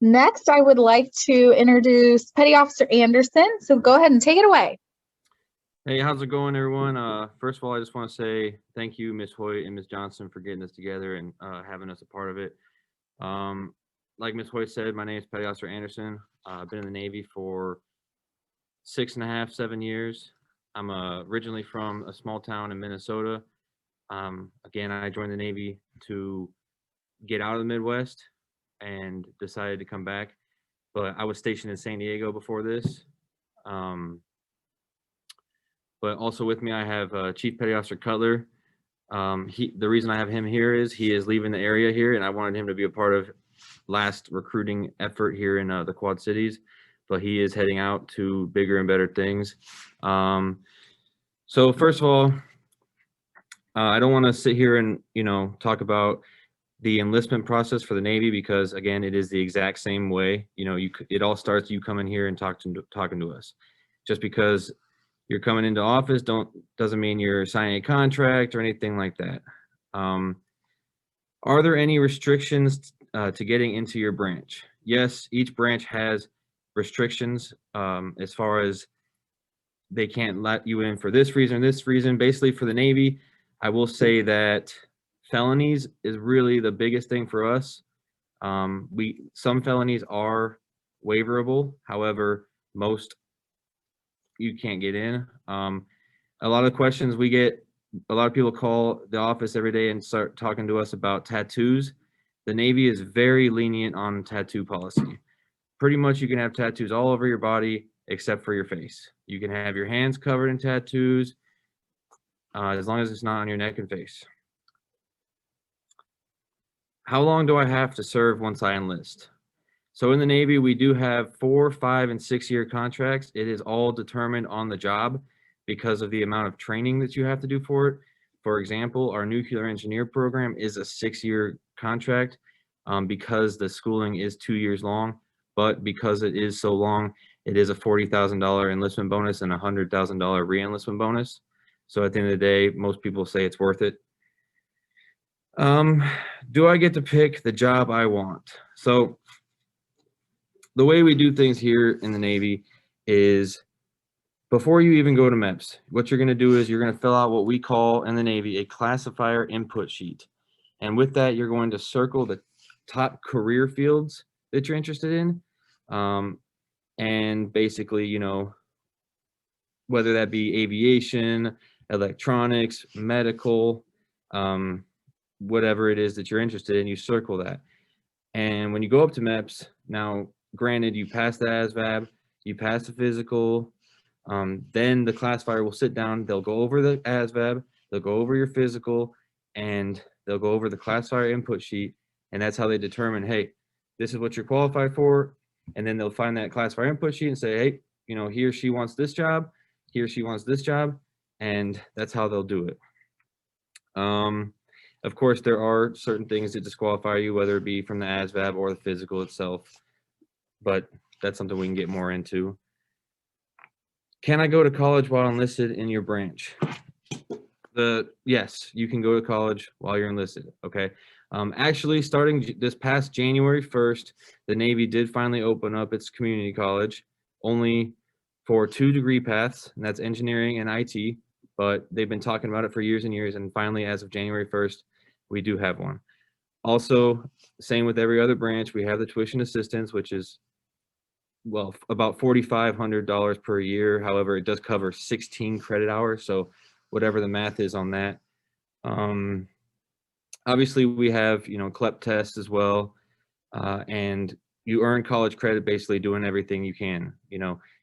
Next, I would like to introduce Petty Officer Anderson. So go ahead and take it away. Hey, how's it going, everyone? First of all, I just want to say thank you, Ms. Hoyt and Ms. Johnson, for getting us together and having us a part of it. Like Ms. Hoyt said, my name is Petty Officer Anderson. I've been in the Navy for 6.5, 7 years. I'm originally from a small town in Minnesota. Again, I joined the Navy to get out of the Midwest and decided to come back. But I was stationed in San Diego before this. But also with me, I have Chief Petty Officer Cutler. The reason I have him here is he is leaving the area here, and I wanted him to be a part of last recruiting effort here in the Quad Cities. But he is heading out to bigger and better things. So first of all, I don't want to sit here and talk about the enlistment process for the Navy, because again, it is the exact same way. It all starts you coming here and talking to us. Just because you're coming into office doesn't mean you're signing a contract or anything like that. Are there any restrictions to getting into your branch? Yes, each branch has restrictions as far as they can't let you in for this reason or this reason. Basically, for the Navy, I will say that felonies is really the biggest thing for us. Some felonies are waiverable. However, most you can't get in. A lot of questions we get, a lot of people call the office every day and start talking to us about tattoos. The Navy is very lenient on tattoo policy. Pretty much you can have tattoos all over your body except for your face. You can have your hands covered in tattoos as long as it's not on your neck and face. How long do I have to serve once I enlist? So in the Navy, we do have 4, 5, and 6-year contracts. It is all determined on the job because of the amount of training that you have to do for it. For example, our nuclear engineer program is a 6-year contract because the schooling is 2 years long. But because it is so long, it is a $40,000 enlistment bonus and a $100,000 re-enlistment bonus. So at the end of the day, most people say it's worth it. Do I get to pick the job I want? So the way we do things here in the Navy is before you even go to MEPS, what you're going to do is you're going to fill out what we call in the Navy a classifier input sheet. And with that, you're going to circle the top career fields that you're interested in. And basically, whether that be aviation, electronics, medical, whatever it is that you're interested in, you circle that. And when you go up to MEPS, now granted you pass the ASVAB, you pass the physical, then the classifier will sit down, they'll go over the ASVAB, they'll go over your physical, and they'll go over the classifier input sheet, and that's how they determine, hey, this is what you're qualified for. And then they'll find that classifier input sheet and say, hey, he or she wants this job, he or she wants this job, and that's how they'll do it. Of course, there are certain things that disqualify you, whether it be from the ASVAB or the physical itself, but that's something we can get more into. Can I go to college while enlisted in your branch? Yes, you can go to college while you're enlisted, okay? Actually, starting this past January 1st, the Navy did finally open up its community college, only for 2 degree paths, and that's engineering and IT, but they've been talking about it for years and years, and finally, as of January 1st, we do have one. Also, same with every other branch, we have the tuition assistance, which is, well, about $4,500 per year. However, it does cover 16 credit hours, so whatever the math is on that. Obviously, we have, CLEP tests as well, and you earn college credit basically doing everything you can.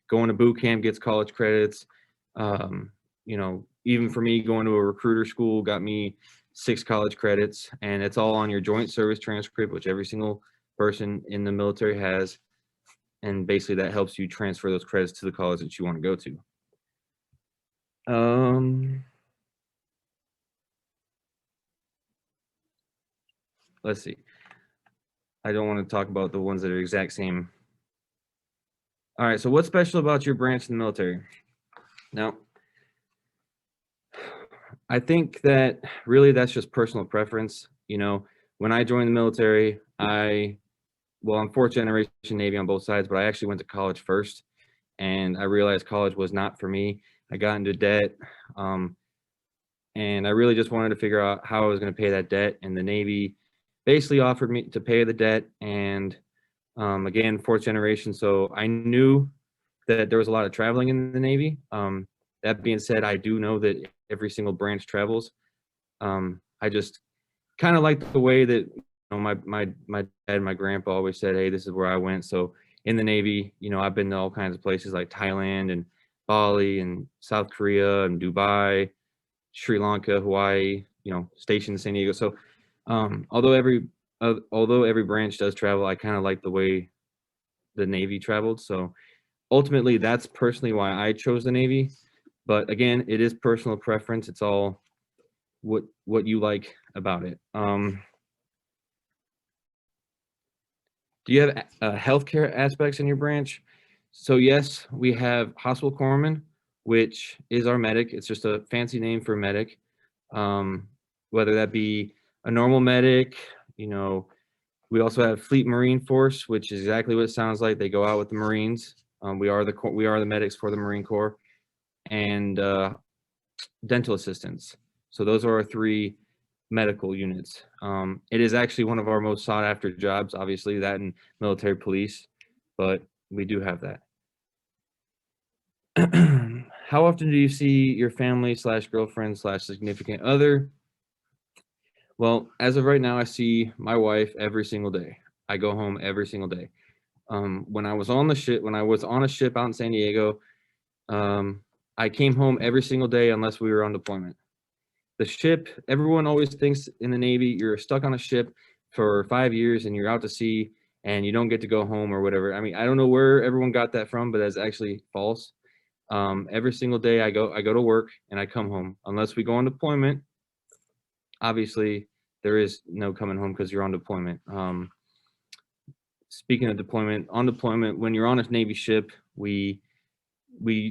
Going to boot camp gets college credits. Even for me, going to a recruiter school got me 6 college credits, and it's all on your joint service transcript, which every single person in the military has. And basically that helps you transfer those credits to the college that you want to go to. Let's see. I don't want to talk about the ones that are exact same. All right, so what's special about your branch in the military? Now, I think that really that's just personal preference. When I joined the military, I well, I'm fourth generation Navy on both sides, but I actually went to college first, and I realized college was not for me. I got into debt, and I really just wanted to figure out how I was going to pay that debt, and the Navy basically offered me to pay the debt. And again, fourth generation, so I knew that there was a lot of traveling in the Navy. That being said, I do know that every single branch travels. I just kind of like the way that, you know, my dad and my grandpa always said, hey, this is where I went. So in the Navy, you know, I've been to all kinds of places like Thailand and Bali and South Korea and Dubai, Sri Lanka, Hawaii, you know, stationed in San Diego. So although every branch does travel, I kind of like the way the Navy traveled. So ultimately, that's personally why I chose the Navy. But again, it is personal preference. It's all what you like about it. Do you have healthcare aspects in your branch? So yes, we have hospital corpsman, which is our medic. It's just a fancy name for medic. Whether that be a normal medic, you know, we also have Fleet Marine Force, which is exactly what it sounds like. They go out with the Marines. We are the medics for the Marine Corps, and dental assistants. So those are our 3 medical units. It is actually one of our most sought after jobs, obviously that and military police, but we do have that. How often do you see your family / girlfriend / significant other? Well, as of right now, I see my wife every single day. I go home every single day. When I was on a ship out in San Diego, I came home every single day unless we were on deployment. The ship, everyone always thinks in the Navy, you're stuck on a ship for 5 years and you're out to sea and you don't get to go home or whatever. I mean, I don't know where everyone got that from, but that's actually false. Every single day I go to work and I come home. Unless we go on deployment, obviously there is no coming home because you're on deployment. Speaking of deployment, on deployment, when you're on a Navy ship, we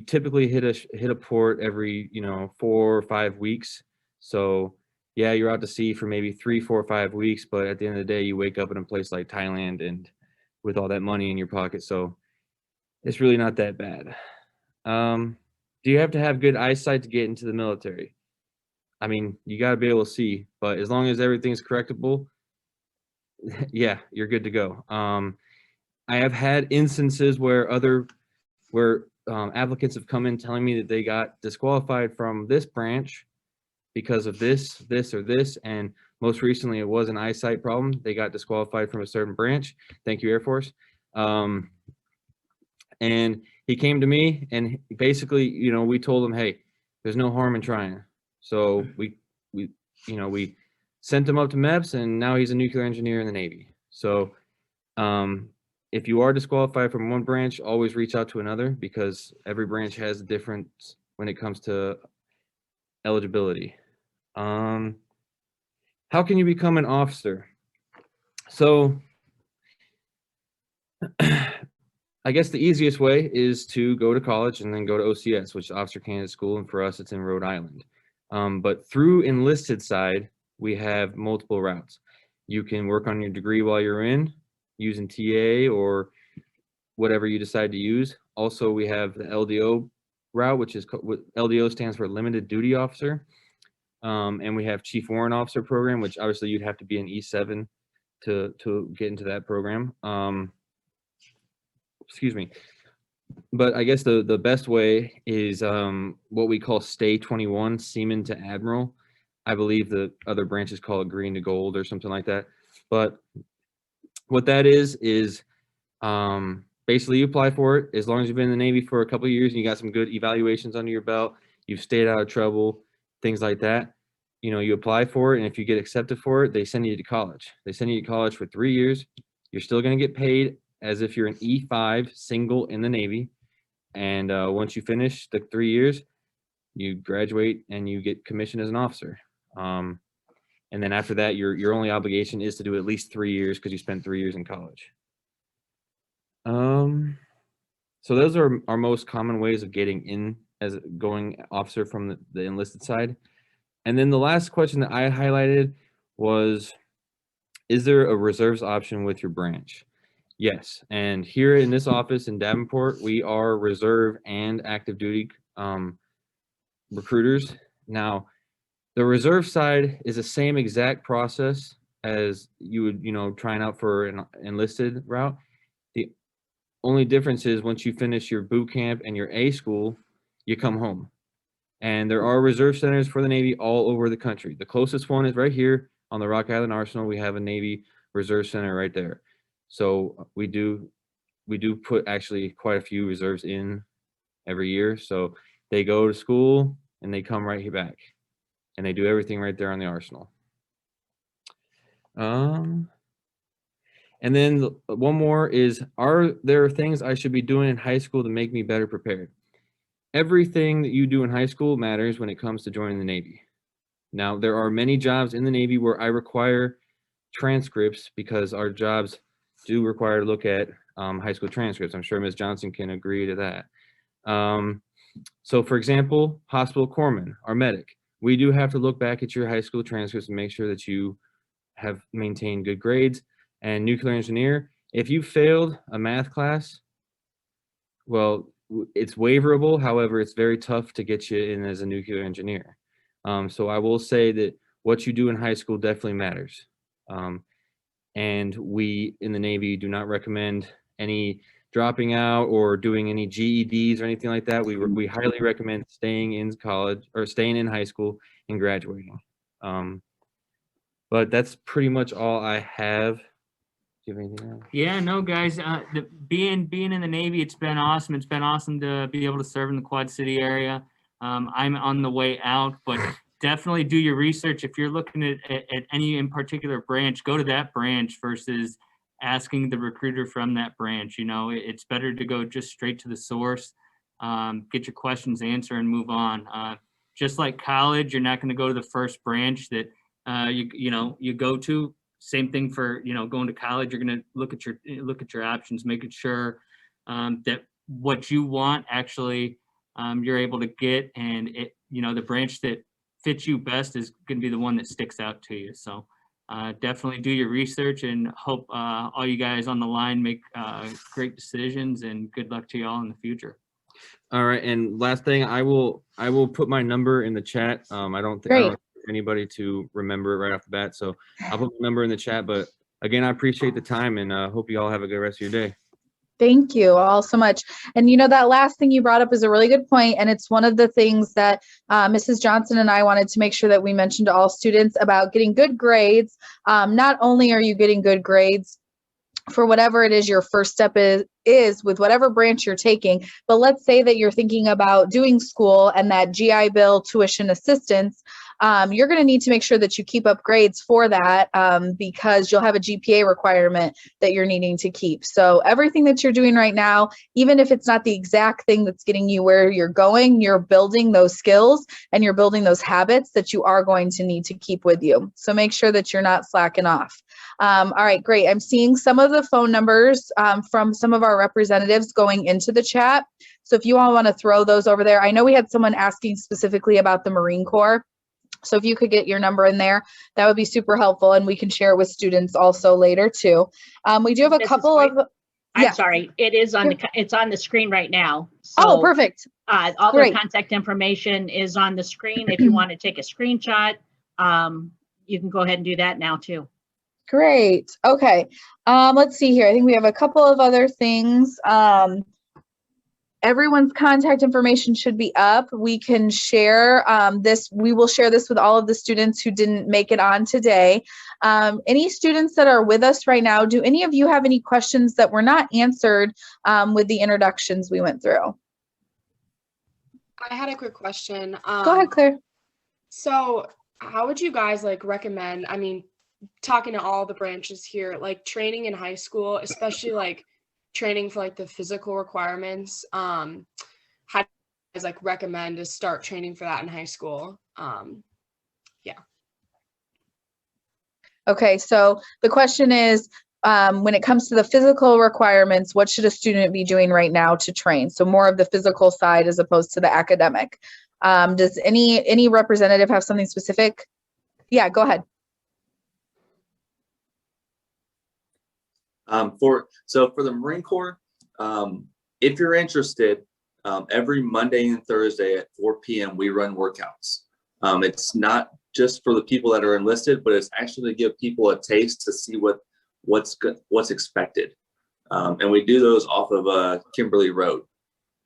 typically hit a port every, you know, 4 or 5 weeks. So yeah, you're out to sea for maybe 3, 4, 5 weeks, but at the end of the day, you wake up in a place like Thailand and with all that money in your pocket. So it's really not that bad. Do you have to have good eyesight to get into the military? I mean, you got to be able to see, but as long as everything's correctable, yeah, you're good to go. I have had instances where applicants have come in telling me that they got disqualified from this branch because of this, or this, and most recently it was an eyesight problem. They got disqualified from a certain branch. Thank you, Air Force. And he came to me and basically, you know, we told him, hey, there's no harm in trying. So we sent him up to MEPS and now he's a nuclear engineer in the Navy. So if you are disqualified from one branch, always reach out to another because every branch has a difference when it comes to eligibility. How can you become an officer? So I guess the easiest way is to go to college and then go to OCS, which is Officer Candidate School, and for us, it's in Rhode Island. But through enlisted side, we have multiple routes. You can work on your degree while you're in, using TA or whatever you decide to use. Also, we have the LDO route, which is what LDO stands for Limited Duty Officer. And we have Chief Warrant Officer program, which obviously you'd have to be an E7 to get into that program. Excuse me. But I guess the best way is what we call Stay 21, Seaman to Admiral. I believe the other branches call it Green to Gold or something like that. But what that is basically you apply for it as long as you've been in the Navy for a couple of years and you got some good evaluations under your belt, you've stayed out of trouble, things like that. You know, you apply for it, and if you get accepted for it, they send you to college. They send you to college for 3 years. You're still going to get paid as if you're an E5 single in the Navy. And once you finish the 3 years, you graduate and you get commissioned as an officer. And then after that, your only obligation is to do at least 3 years because you spent 3 years in college. So those are our most common ways of getting in as going officer from the enlisted side. And then the last question that I highlighted was, is there a reserves option with your branch? Yes, and here in this office in Davenport, we are reserve and active duty recruiters. Now, the reserve side is the same exact process as you would, trying out for an enlisted route. The only difference is once you finish your boot camp and your A school, you come home. And there are reserve centers for the Navy all over the country. The closest one is right here on the Rock Island Arsenal. We have a Navy Reserve Center right there. So we do put actually quite a few reserves in every year. So they go to school and they come right here back, and they do everything right there on the Arsenal. And then one more is, are there things I should be doing in high school to make me better prepared? Everything that you do in high school matters when it comes to joining the Navy. Now, there are many jobs in the Navy where I require transcripts because our jobs do require to look at high school transcripts. I'm sure Ms. Johnson can agree to that. So for example, hospital corpsman, our medic, we do have to look back at your high school transcripts and make sure that you have maintained good grades. And nuclear engineer, if you failed a math class, well, it's waiverable. However, it's very tough to get you in as a nuclear engineer. So I will say that what you do in high school definitely matters. And we in the Navy do not recommend any dropping out or doing any GEDs or anything like that. We highly recommend staying in college or staying in high school and graduating. But that's pretty much all I have. Do you have anything else? Yeah, no, guys. Being in the Navy, it's been awesome. It's been awesome to be able to serve in the Quad City area. I'm on the way out, but definitely do your research. If you're looking at any in particular branch, go to that branch versus asking the recruiter from that branch. It's better to go just straight to the source, get your questions answered, and move on. Just like college, you're not going to go to the first branch that you go to. Same thing for going to college. You're going to look at your options, making sure that what you want actually you're able to get, and the branch that fits you best is going to be the one that sticks out to you. So definitely do your research, and hope all you guys on the line make great decisions, and good luck to you all in the future. All right, and last thing, I will put my number in the chat. I don't think anybody to remember it right off the bat, so I'll put my number in the chat. But again, I appreciate the time, and hope you all have a good rest of your day. Thank you all so much. And that last thing you brought up is a really good point, and it's one of the things that Mrs. Johnson and I wanted to make sure that we mentioned to all students about getting good grades. Not only are you getting good grades for whatever it is your first step is with whatever branch you're taking, but let's say that you're thinking about doing school and that GI Bill tuition assistance, you're going to need to make sure that you keep up grades for that because you'll have a GPA requirement that you're needing to keep. So everything that you're doing right now, even if it's not the exact thing that's getting you where you're going, you're building those skills and you're building those habits that you are going to need to keep with you. So make sure that you're not slacking off. All right, great. I'm seeing some of the phone numbers from some of our representatives going into the chat. So if you all want to throw those over there, I know we had someone asking specifically about the Marine Corps. So if you could get your number in there, that would be super helpful, and we can share it with students also later too. We do have a couple of. I'm sorry, it's on the screen right now. So, oh, perfect. All the contact information is on the screen. If you want to take a screenshot, you can go ahead and do that now too. Great. Okay. Let's see here. I think we have a couple of other things. Everyone's contact information should be up. We can share this. We will share this with all of the students who didn't make it on today. Any students that are with us right now, do any of you have any questions that were not answered with the introductions we went through? I had a quick question. Go ahead, Claire. So how would you guys recommend, talking to all the branches here, training in high school, especially training for the physical requirements, how do you guys recommend to start training for that in high school? Yeah. Okay, so the question is, when it comes to the physical requirements, what should a student be doing right now to train? So more of the physical side as opposed to the academic. Does any representative have something specific? Yeah, go ahead. For the Marine Corps, if you're interested, every Monday and Thursday at 4 p.m. we run workouts. It's not just for the people that are enlisted, but it's actually to give people a taste to see what's expected. And we do those off of Kimberly Road.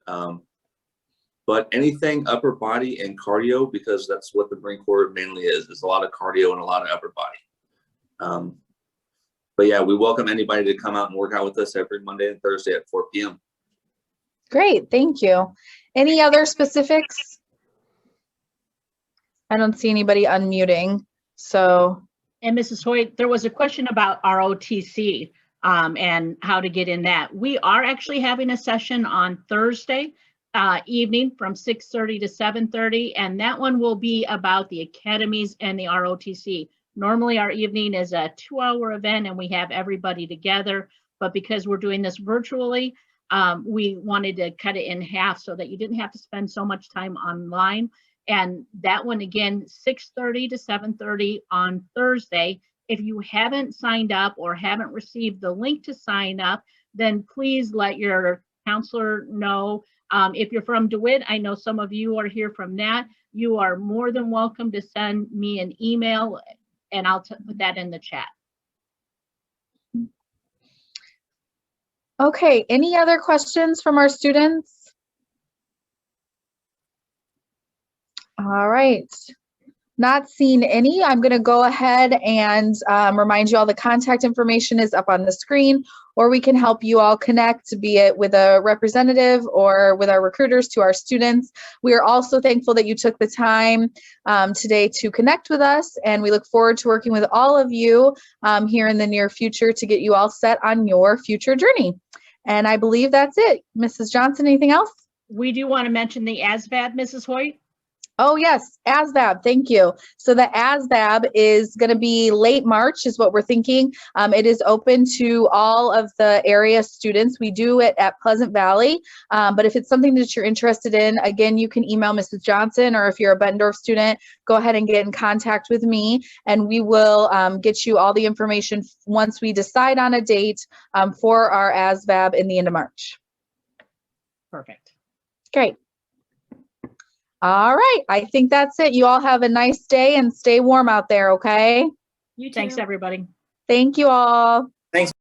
But anything upper body and cardio, because that's what the Marine Corps mainly is a lot of cardio and a lot of upper body. But yeah, we welcome anybody to come out and work out with us every Monday and Thursday at 4 p.m. Great, thank you. Any other specifics? I don't see anybody unmuting, so. And Mrs. Hoyt, there was a question about ROTC and how to get in that. We are actually having a session on Thursday evening from 6:30 to 7:30, and that one will be about the academies and the ROTC. Normally our evening is a 2-hour event and we have everybody together, but because we're doing this virtually, we wanted to cut it in half so that you didn't have to spend so much time online. And that one again, 6:30 to 7:30 on Thursday. If you haven't signed up or haven't received the link to sign up, then please let your counselor know. If you're from DeWitt, I know some of you are here from Nat. You are more than welcome to send me an email and I'll put that in the chat. Okay, any other questions from our students? All right. Not seeing any, I'm going to go ahead and remind you all the contact information is up on the screen, or we can help you all connect, be it with a representative or with our recruiters to our students. We are also thankful that you took the time today to connect with us, and we look forward to working with all of you here in the near future to get you all set on your future journey. And I believe that's it. Mrs. Johnson, anything else? We do want to mention the ASVAB, Mrs. Hoyt. Oh yes, ASVAB, thank you. So the ASVAB is going to be late March is what we're thinking. It is open to all of the area students. We do it at Pleasant Valley, but if it's something that you're interested in, again, you can email Mrs. Johnson, or if you're a Bettendorf student, go ahead and get in contact with me, and we will get you all the information once we decide on a date for our ASVAB in the end of March. Perfect. Great. All right, I think that's it. You all have a nice day and stay warm out there, okay? Thanks, everybody. Thank you all. Thanks.